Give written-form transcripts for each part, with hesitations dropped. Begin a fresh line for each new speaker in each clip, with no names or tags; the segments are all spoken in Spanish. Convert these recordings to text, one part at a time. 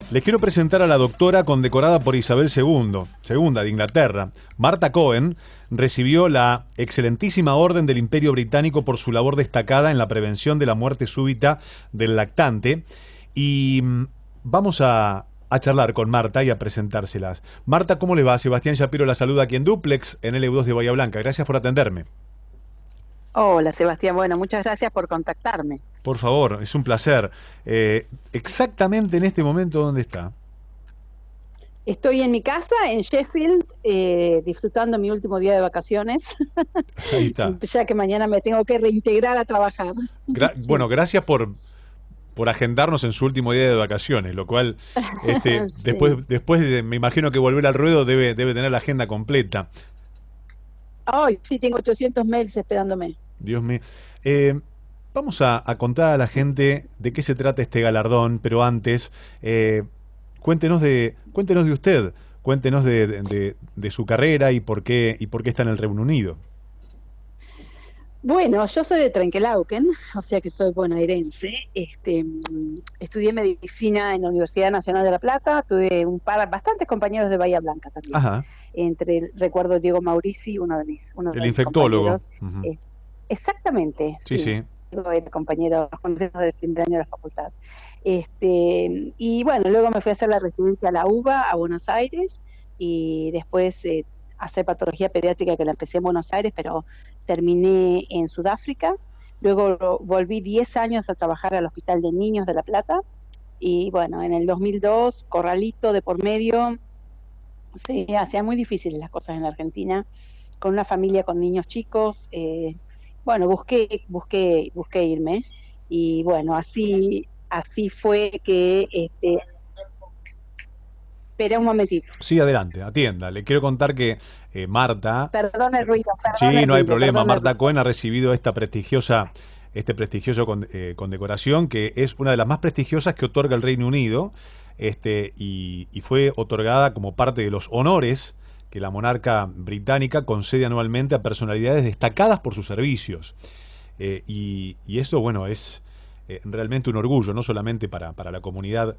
Les quiero presentar a la doctora condecorada por Isabel segunda de Inglaterra. Martha Cohen recibió la excelentísima Orden del Imperio Británico por su labor destacada en la prevención de la muerte súbita del lactante. Y vamos a charlar con Marta y a presentárselas. Marta, ¿cómo le va? Sebastián Shapiro la saluda aquí en Duplex, en LU2 de Bahía Blanca. Gracias por atenderme.
Hola Sebastián, bueno, muchas gracias por contactarme.
Por favor, es un placer. Exactamente en este momento, ¿dónde está?
Estoy en mi casa, en Sheffield, disfrutando mi último día de vacaciones,
Ahí está.
ya que mañana me tengo que reintegrar a trabajar.
Bueno,
Sí,
gracias por agendarnos en su último día de vacaciones, lo cual
sí.
después me imagino que volver al ruedo debe tener la agenda completa.
Ay, sí, tengo 800 mails esperándome.
Dios mío. Eh, Vamos a contar a la gente de qué se trata este galardón, pero antes, cuéntenos de usted, cuéntenos de su carrera y por qué está en el Reino Unido.
Bueno, yo soy de Trenquelauquen, o sea que soy bonaerense. Estudié medicina en la Universidad Nacional de La Plata, tuve bastantes compañeros de Bahía Blanca también.
Ajá,
Recuerdo Diego Maurici, uno
el
de mis
infectólogo.
compañeros.
Ujú.
Eh, Exactamente,
Sí,
sí.
sí.
Luego era compañero, nos conocimos de primer año de la facultad. Y bueno, luego me fui a hacer la residencia a la UBA, a Buenos Aires, y después hacer patología pediátrica, que la empecé en Buenos Aires, pero terminé en Sudáfrica. Luego volví 10 años a trabajar al Hospital de Niños de La Plata, y bueno, en el 2002, corralito de por medio, se hacían muy difíciles las cosas en la Argentina, con una familia con niños chicos. Bueno, busqué irme y bueno, así fue que, espera un momentito,
Sí, adelante, atienda. Le quiero contar que Marta,
perdón el
eh,
ruido, perdón
sí,
el
no hay
ruido,
problema,
perdón el
Marta
ruido.
Cohen ha recibido este prestigioso condecoración, que es una de las más prestigiosas que otorga el Reino Unido, y fue otorgada como parte de los honores que la monarca británica concede anualmente a personalidades destacadas por sus servicios. Y eso, bueno, es realmente un orgullo, no solamente para la comunidad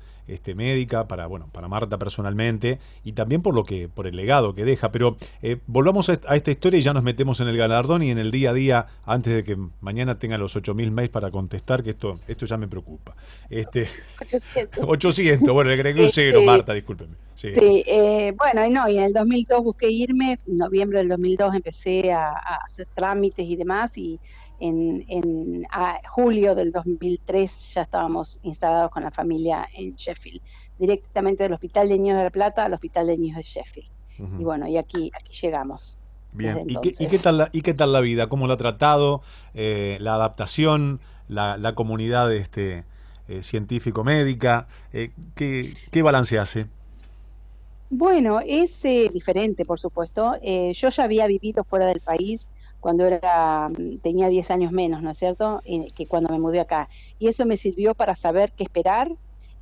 médica, para Marta personalmente, y también por el legado que deja. Pero volvamos a esta historia y ya nos metemos en el galardón y en el día a día, antes de que mañana tenga los 8000 mails para contestar, que esto ya me preocupa. Este,
800.
800, bueno, le agregué un cero,
Este,
Marta, discúlpeme. Sí.
sí, bueno, y en el 2002 busqué irme, en noviembre del 2002 empecé a hacer trámites y demás, y en julio del 2003 ya estábamos instalados con la familia en Sheffield, directamente del Hospital de Niños de La Plata al Hospital de Niños de Sheffield. Y
Ujú.
bueno, y aquí llegamos desde
Bien, ¿y qué
entonces.
y qué tal la vida? ¿Cómo la ha tratado? La adaptación, la comunidad científico-médica, ¿qué balance hace?
Bueno, es diferente, por supuesto. Yo ya había vivido fuera del país cuando tenía 10 años menos, ¿no es cierto? Que cuando me mudé acá. Y eso me sirvió para saber qué esperar,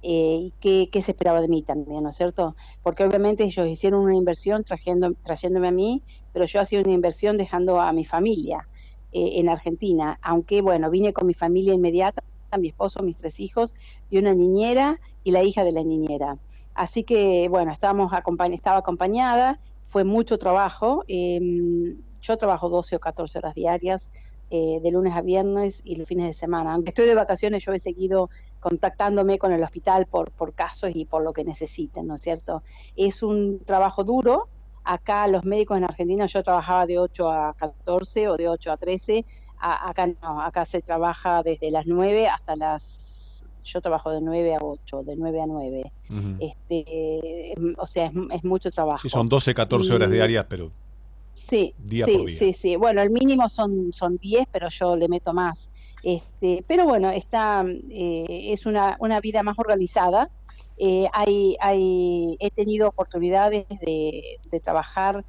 y qué se esperaba de mí también, ¿no es cierto? Porque obviamente ellos hicieron una inversión trayéndome a mí, pero yo hacía una inversión dejando a mi familia en Argentina. Aunque, bueno, vine con mi familia inmediata, mi esposo, mis 3 hijos y una niñera y la hija de la niñera. Así que, bueno, estaba acompañada, fue mucho trabajo. Yo trabajo 12 o 14 horas diarias, de lunes a viernes y los fines de semana. Aunque estoy de vacaciones, yo he seguido contactándome con el hospital por casos y por lo que necesiten, ¿no es cierto? Es un trabajo duro. Acá los médicos en Argentina, yo trabajaba de 8 a 14 o de 8 a 13. Acá no, acá se trabaja desde las 9 hasta yo trabajo de 9 a 8, de 9 a 9.
Ujú.
O sea, es mucho
Sí, son
trabajo.
12, 14 horas
Y
diarias, pero
sí,
día por
sí,
día.
sí, sí. Bueno, el mínimo son 10, pero yo le meto más. Pero bueno, es una vida más organizada. He tenido oportunidades de trabajar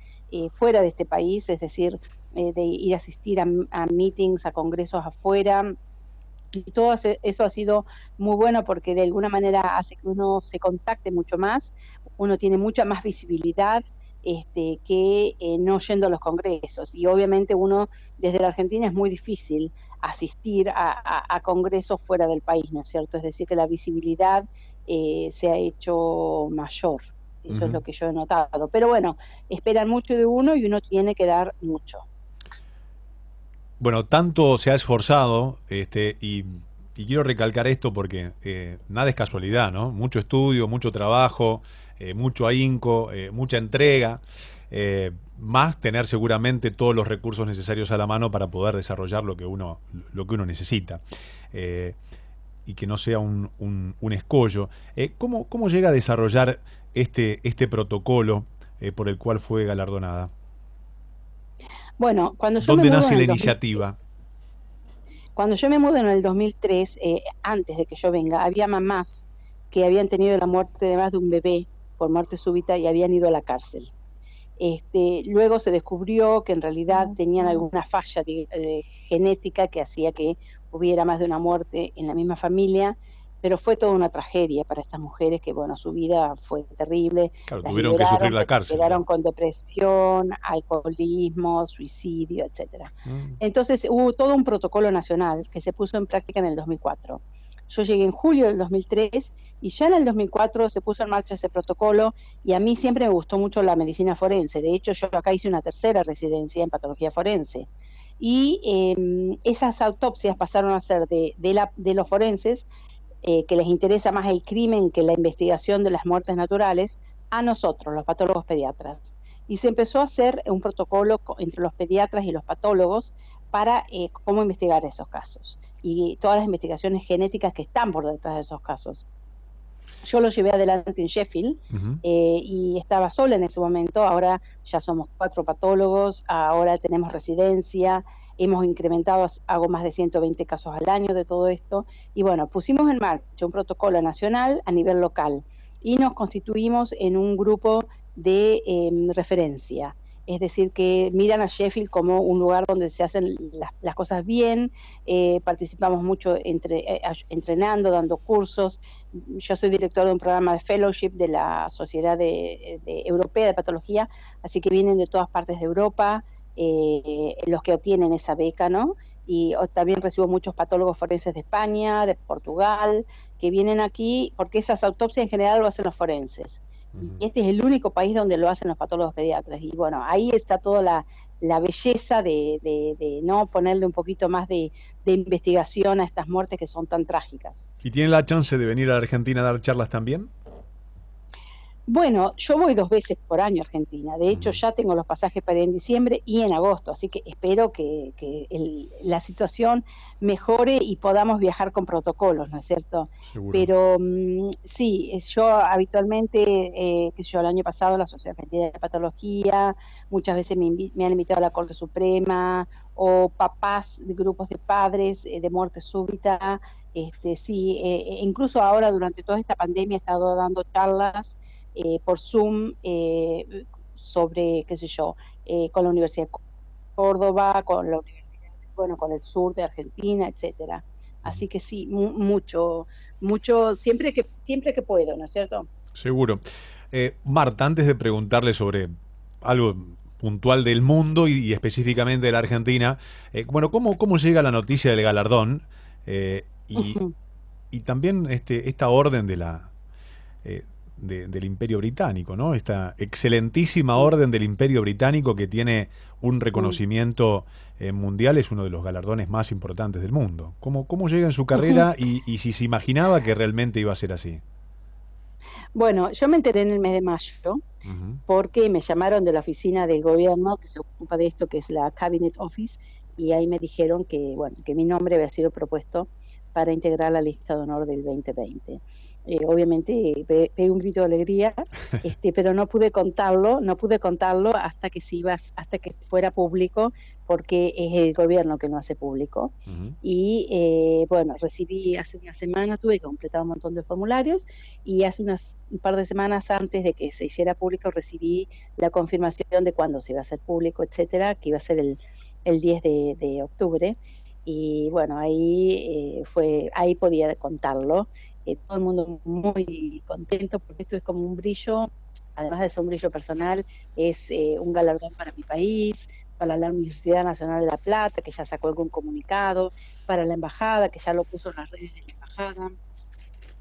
fuera de este país, es decir, de ir a asistir a meetings, a congresos afuera, y todo eso ha sido muy bueno porque de alguna manera hace que uno se contacte mucho más, uno tiene mucha más visibilidad, que no yendo a los congresos. Y obviamente uno desde la Argentina es muy difícil asistir a congresos fuera del país, ¿no es cierto? Es decir, que la visibilidad se ha hecho mayor. Eso es
Ujú.
lo que yo he notado. Pero bueno, esperan mucho de uno y uno tiene que dar mucho.
Bueno, tanto se ha esforzado, y quiero recalcar esto porque nada es casualidad, ¿no? Mucho estudio, mucho trabajo, mucho ahínco, mucha entrega, más tener seguramente todos los recursos necesarios a la mano para poder desarrollar lo que uno necesita. Eh, y que no sea un escollo. ¿Cómo llega a desarrollar este protocolo por el cual fue galardonada?
Bueno, cuando yo me
¿Dónde
mudo en
nace la
el
iniciativa?
2003, cuando yo me mudo en el 2003, antes de que yo venga, había mamás que habían tenido la muerte de más de un bebé por muerte súbita y habían ido a la cárcel. Luego se descubrió que en realidad tenían alguna falla genética que hacía que hubiera más de una muerte en la misma familia, pero fue toda una tragedia para estas mujeres que, bueno, su vida fue terrible,
Claro,
las
tuvieron que sufrir
liberaron,
la
pero
cárcel,
quedaron
claro.
con depresión, alcoholismo, suicidio, etcétera.
Mm.
Entonces hubo todo un protocolo nacional que se puso en práctica en el 2004. Yo llegué en julio del 2003 y ya en el 2004 se puso en marcha ese protocolo y a mí siempre me gustó mucho la medicina forense. De hecho, yo acá hice una tercera residencia en patología forense. Y esas autopsias pasaron a ser de los forenses, que les interesa más el crimen que la investigación de las muertes naturales, a nosotros, los patólogos pediatras. Y se empezó a hacer un protocolo entre los pediatras y los patólogos para cómo investigar esos casos y todas las investigaciones genéticas que están por detrás de esos casos. Yo lo llevé adelante en Sheffield
Ujú.
y estaba sola en ese momento. Ahora ya somos 4 patólogos, ahora tenemos residencia, hemos incrementado, hago más de 120 casos al año de todo esto. Y bueno, pusimos en marcha un protocolo nacional a nivel local y nos constituimos en un grupo de referencia. Es decir, que miran a Sheffield como un lugar donde se hacen las cosas bien, participamos mucho entrenando, dando cursos. Yo soy director de un programa de fellowship de la Sociedad Europea de Patología, así que vienen de todas partes de Europa los que obtienen esa beca, ¿no? Y también recibo muchos patólogos forenses de España, de Portugal, que vienen aquí porque esas autopsias en general lo hacen los forenses. Y
Ujú.
este es el único país donde lo hacen los patólogos pediatras. Y bueno, ahí está toda la belleza de no ponerle un poquito más de investigación a estas muertes que son tan trágicas.
¿Y tiene la chance de venir a la Argentina a dar charlas también?
Bueno, yo voy 2 veces por año a Argentina. De hecho,
Ujú.
ya tengo los pasajes para ir en diciembre y en agosto, así que espero que la situación mejore y podamos viajar con protocolos, ¿no es cierto?
Seguro.
Pero sí, yo habitualmente, qué sé yo, el año pasado la Sociedad Argentina de Patología, muchas veces me han invitado a la Corte Suprema, o papás de grupos de padres de muerte súbita. Sí, incluso ahora durante toda esta pandemia he estado dando charlas por Zoom sobre, qué sé yo, con la Universidad de Córdoba, con la Universidad, bueno, con el sur de Argentina, etcétera.
Ujú.
Así que sí, mucho, mucho, siempre que puedo, ¿no es cierto?
Seguro. Marta, antes de preguntarle sobre algo puntual del mundo y específicamente de la Argentina, bueno, ¿cómo llega la noticia del galardón? Eh, y, y también esta orden eh, del Imperio Británico, ¿no? Esta excelentísima orden del Imperio Británico que tiene un reconocimiento mundial, es uno de los galardones más importantes del mundo. ¿Cómo llega en su carrera y si se imaginaba que realmente iba a ser así?
Bueno, yo me enteré en el mes de mayo
Ujú.
porque me llamaron de la oficina del gobierno que se ocupa de esto, que es la Cabinet Office, y ahí me dijeron que, bueno, que mi nombre había sido propuesto para integrar la lista de honor del 2020. Obviamente pegué un grito de alegría, pero no pude contarlo hasta que fuera público, porque es el gobierno que no hace público.
Ujú.
Y bueno, recibí hace una semana, tuve que completar un montón de formularios y hace un par de semanas antes de que se hiciera público recibí la confirmación de cuándo se iba a hacer público, etcétera, que iba a ser el 10 de octubre. Y bueno, ahí podía contarlo. Todo el mundo muy contento porque esto es como un brillo, además de ser un brillo personal, es un galardón para mi país, para la Universidad Nacional de La Plata, que ya sacó algún comunicado, para la embajada, que ya lo puso en las redes de la embajada.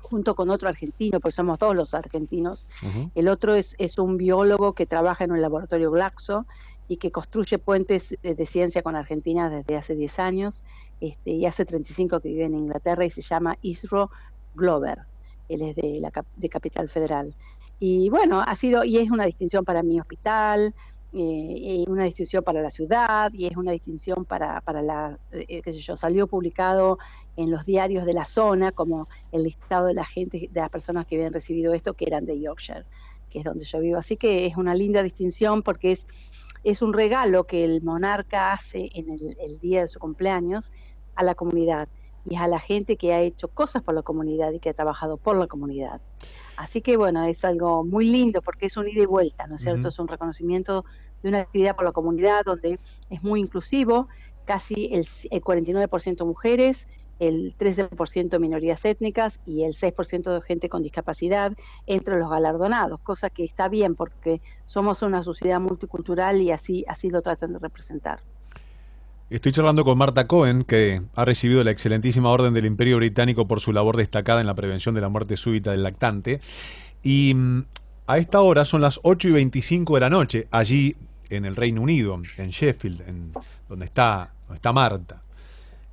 junto con otro argentino, porque somos todos los argentinos.
Ujú.
El otro es un biólogo que trabaja en un laboratorio Glaxo y que construye puentes de ciencia con Argentina desde hace 10 años, y hace 35 que vive en Inglaterra, y se llama Isro Glover. Él es de Capital Federal. Y bueno, y es una distinción para mi hospital, y una distinción para la ciudad, y es una distinción qué sé yo, salió publicado en los diarios de la zona como el listado de la gente, de las personas que habían recibido esto, que eran de Yorkshire, que es donde yo vivo. Así que es una linda distinción porque es un regalo que el monarca hace en el día de su cumpleaños a la comunidad, y es a la gente que ha hecho cosas por la comunidad y que ha trabajado por la comunidad. Así que bueno, es algo muy lindo porque es un ida y vuelta, ¿no es cierto?
Ujú.
Es un reconocimiento de una actividad por la comunidad donde es muy inclusivo, casi el 49% mujeres, el 13% minorías étnicas y el 6% de gente con discapacidad entre los galardonados, cosa que está bien porque somos una sociedad multicultural y así lo tratan de representar.
Estoy charlando con Marta Cohen, que ha recibido la excelentísima Orden del Imperio Británico por su labor destacada en la prevención de la muerte súbita del lactante. Y a esta hora son las 8:25 de la noche, allí en el Reino Unido, en Sheffield, donde está Marta.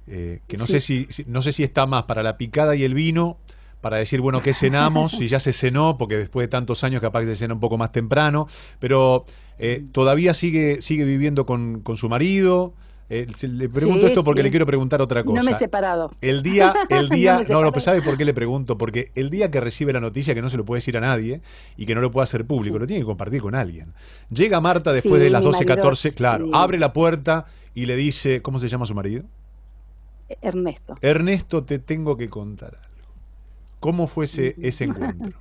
Que no sé
Sí,
si está más para la picada y el vino, para decir, bueno, ¿qué cenamos? Si ya se cenó, porque después de tantos años capaz que se cena un poco más temprano, pero todavía sigue viviendo con su marido. Le pregunto
sí,
esto porque le
sí.
quiero preguntar otra
No me he
cosa.
separado.
El
No me
día,
he
no,
separado.
¿sabe por qué le pregunto? Porque el día que recibe la noticia, que no se lo puede decir a nadie y que no lo puede hacer público,
Sí,
lo tiene que compartir con alguien. Llega Marta después de
sí,
las
mi marido,
12:14, claro, abre la puerta y le dice, ¿cómo se llama su marido?
Ernesto.
Ernesto, te tengo que contar algo. ¿Cómo fue ese encuentro?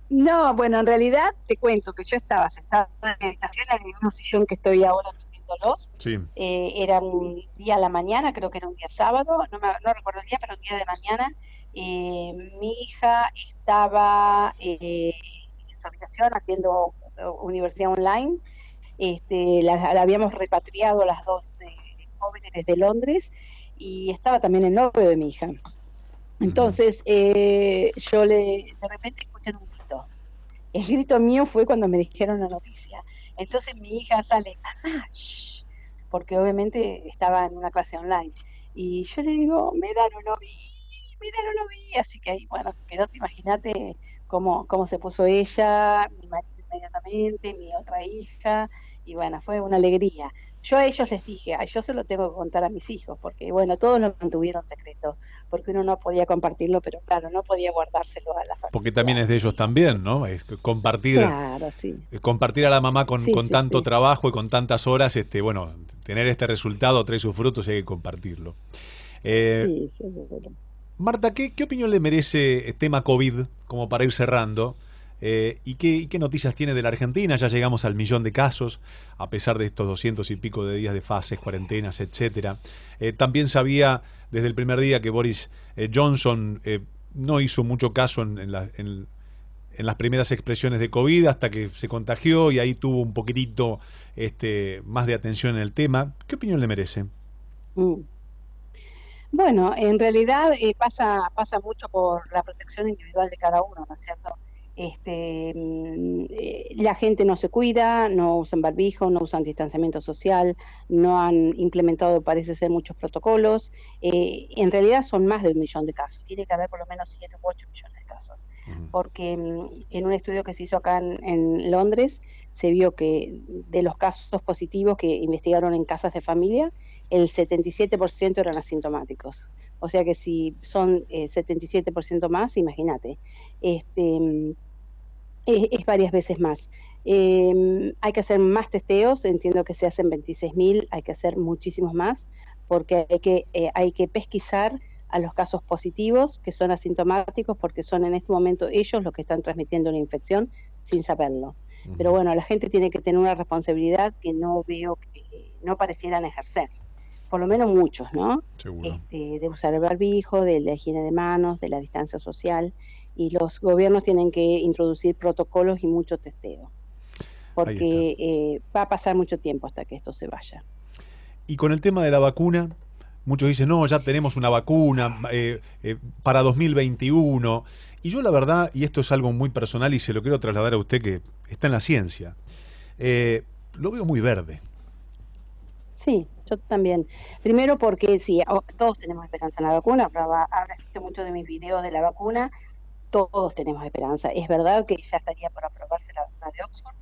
No, bueno, en realidad te cuento que yo estaba sentada en la habitación en el mismo sillón que estoy ahora atendiéndolos.
Sí.
Era un día a la mañana, creo que era un día sábado, no recuerdo el día, pero un día de mañana. Mi hija estaba en su habitación haciendo universidad online. La habíamos repatriado las dos jóvenes desde Londres, y estaba también el novio de mi hija.
Ujú.
Entonces, de repente escuché un grito. El grito mío fue cuando me dijeron la noticia. Entonces mi hija sale, mamá, shh, porque obviamente estaba en una clase online. Y yo le digo, Medano lo vi. Así que ahí, bueno, imagínate cómo se puso ella, mi marido inmediatamente, mi otra hija, y bueno, fue una alegría. Yo a ellos les dije, "Ay, yo se lo tengo que contar a mis hijos, porque bueno, todos lo mantuvieron secreto, porque uno no podía compartirlo, pero claro, no podía guardárselo a la
Porque
familia,
también
a
es de
mis
ellos
hijos.
también, ¿no? Es que compartir,
Claro, sí,
compartir a la mamá con,
sí,
con
sí,
tanto
sí,
trabajo y con tantas horas, bueno, tener este resultado trae sus frutos y hay que compartirlo. Eh,
sí, seguro.
Marta, ¿qué opinión le merece el tema COVID, como para ir cerrando? ¿Y qué noticias tiene de la Argentina? Ya llegamos al 1.000.000 de casos, a pesar de estos 200 y pico de días de fases, cuarentenas, etcétera. También sabía desde el primer día que Boris Johnson no hizo mucho caso en las primeras expresiones de COVID hasta que se contagió y ahí tuvo un poquitito más de atención en el tema. ¿Qué opinión le merece?
Mm. Bueno, en realidad pasa mucho por la protección individual de cada uno, ¿no es cierto? La gente no se cuida, no usan barbijo, no usan distanciamiento social, no han implementado, parece ser, muchos protocolos. En realidad son más de 1 millón de casos, tiene que haber por lo menos 7 u 8 millones de casos,
Ujú.
porque en un estudio que se hizo acá en Londres se vio que de los casos positivos que investigaron en casas de familia, el 77% eran asintomáticos. O sea que si son 77% más, imagínate, este, es varias veces más. Hay que hacer más testeos, entiendo que se hacen 26.000, hay que hacer muchísimos más, porque hay que pesquisar a los casos positivos, que son asintomáticos, porque son en este momento ellos los que están transmitiendo la infección sin saberlo. Pero
Ujú.
bueno, la gente tiene que tener una responsabilidad que no veo que no parecieran ejercer, por lo menos muchos, ¿no?
Seguro.
De usar el barbijo, de la higiene de manos, de la distancia social, y los gobiernos tienen que introducir protocolos y mucho testeo,
Ahí está.
porque va a pasar mucho tiempo hasta que esto se vaya.
Y con el tema de la vacuna, muchos dicen, no, ya tenemos una vacuna para 2021. Y yo la verdad, y esto es algo muy personal y se lo quiero trasladar a usted que está en la ciencia, lo veo muy verde.
Sí, yo también. Primero porque sí, todos tenemos esperanza en la vacuna, habrás visto muchos de mis videos de la vacuna, todos tenemos esperanza. Es verdad que ya estaría por aprobarse la vacuna de Oxford,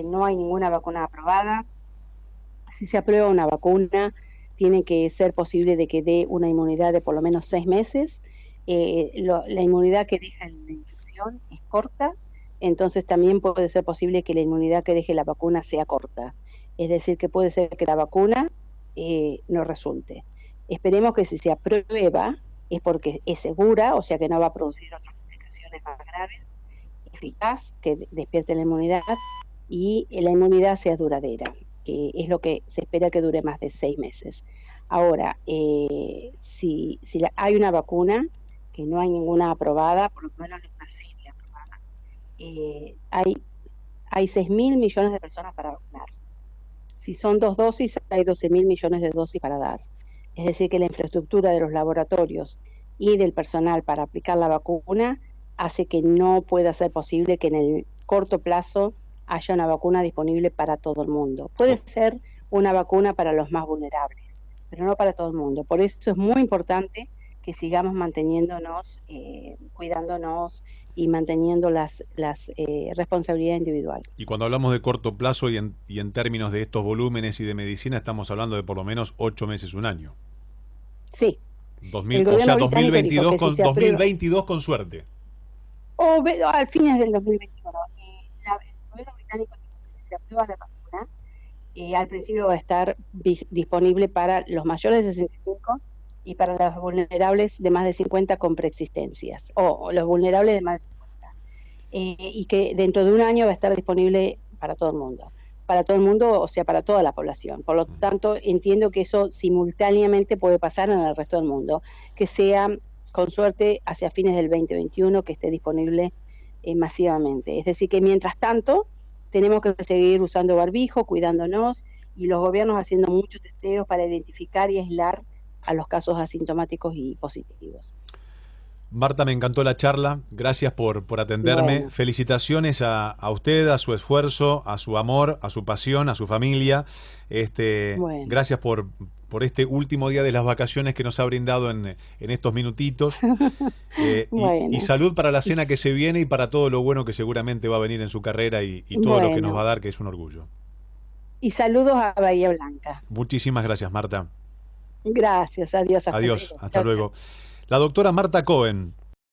no hay ninguna vacuna aprobada. Si se aprueba una vacuna, tiene que ser posible de que dé una inmunidad de por lo menos 6 meses. La inmunidad que deja la infección es corta, entonces también puede ser posible que la inmunidad que deje la vacuna sea corta. Es decir, que puede ser que la vacuna no resulte. Esperemos que si se aprueba es porque es segura, o sea que no va a producir otras complicaciones más graves, eficaz, que despierte la inmunidad y la inmunidad sea duradera, que es lo que se espera que dure más de 6 meses. Ahora, si hay una vacuna, que no hay ninguna aprobada, por lo menos una serie aprobada, hay 6.000 millones de personas para vacunar. Si son 2 dosis, hay 12.000 millones de dosis para dar. Es decir, que la infraestructura de los laboratorios y del personal para aplicar la vacuna hace que no pueda ser posible que en el corto plazo haya una vacuna disponible para todo el mundo. Puede ser una vacuna para los más vulnerables, pero no para todo el mundo. Por eso es muy importante que sigamos manteniéndonos, cuidándonos y manteniendo las responsabilidades individuales.
Y cuando hablamos de corto plazo y en términos de estos volúmenes y de medicina, estamos hablando de por lo menos 8 meses, un año.
Sí.
2000, o sea, 2022 con, 2022 con suerte.
O al fines del 2021. El gobierno británico dijo que si se aprueba la vacuna, al principio va a estar disponible para los mayores de 65 y para los vulnerables de más de 50 con preexistencias, o los vulnerables de más de 50. Y que dentro de un año va a estar disponible para todo el mundo. Para todo el mundo, o sea, para toda la población. Por lo tanto, entiendo que eso simultáneamente puede pasar en el resto del mundo, que sea, con suerte, hacia fines del 2021 que esté disponible masivamente. Es decir, que mientras tanto, tenemos que seguir usando barbijo, cuidándonos, y los gobiernos haciendo muchos testeos para identificar y aislar a los casos asintomáticos y positivos.
Marta, me encantó la charla, gracias por atenderme.
Bueno.
Felicitaciones a usted, a su esfuerzo, a su amor, a su pasión, a su familia.
Bueno.
Gracias por este último día de las vacaciones que nos ha brindado en estos minutitos.
Bueno.
Y salud para la cena que se viene y para todo lo bueno que seguramente va a venir en su carrera y todo lo que nos va a dar, que es un orgullo.
Y saludos a Bahía Blanca.
Muchísimas gracias, Marta.
Gracias, adiós.
Adiós, hasta luego. La doctora Marta Cohen,